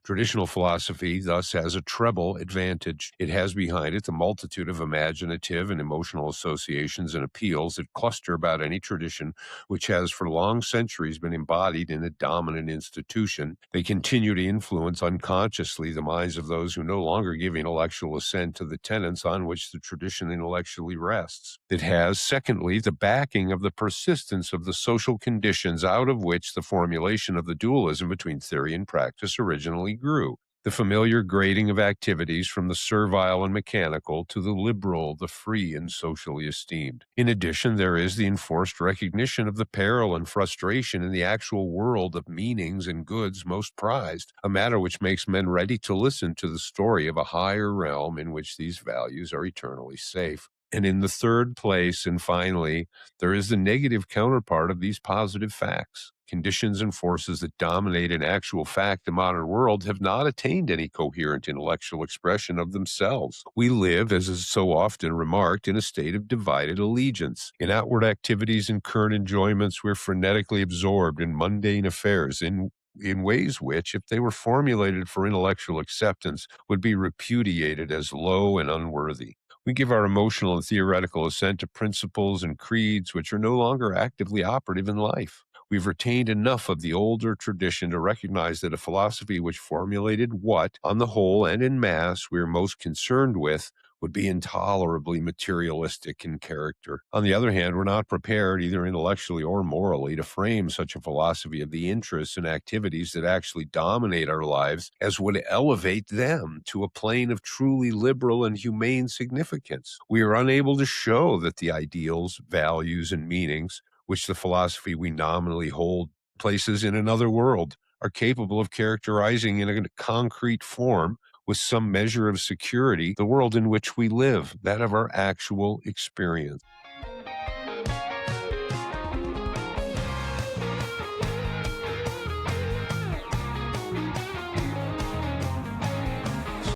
Traditional philosophy thus has a treble advantage. It has behind it the multitude of imaginative and emotional associations and appeals that cluster about any tradition which has for long centuries been embodied in a dominant institution. They continue to influence unconsciously the minds of those who no longer give intellectual assent to the tenets on which the tradition intellectually rests. It has, secondly, the backing of the persistence of the social conditions out of which the formulation of the dualism between theory and practice originally grew. The familiar grading of activities from the servile and mechanical to the liberal, the free, and socially esteemed. In addition, there is the enforced recognition of the peril and frustration in the actual world of meanings and goods most prized, a matter which makes men ready to listen to the story of a higher realm in which these values are eternally safe. And in the third place, and finally, there is the negative counterpart of these positive facts. Conditions and forces that dominate in actual fact the modern world have not attained any coherent intellectual expression of themselves. We live, as is so often remarked, in a state of divided allegiance. In outward activities and current enjoyments, we're frenetically absorbed in mundane affairs in ways which, if they were formulated for intellectual acceptance, would be repudiated as low and unworthy. We give our emotional and theoretical assent to principles and creeds which are no longer actively operative in life. We've retained enough of the older tradition to recognize that a philosophy which formulated what, on the whole and in mass, we are most concerned with would be intolerably materialistic in character. On the other hand, we're not prepared, either intellectually or morally, to frame such a philosophy of the interests and activities that actually dominate our lives as would elevate them to a plane of truly liberal and humane significance. We are unable to show that the ideals, values, and meanings which the philosophy we nominally hold places in another world are capable of characterizing in a concrete form with some measure of security the world in which we live, that of our actual experience.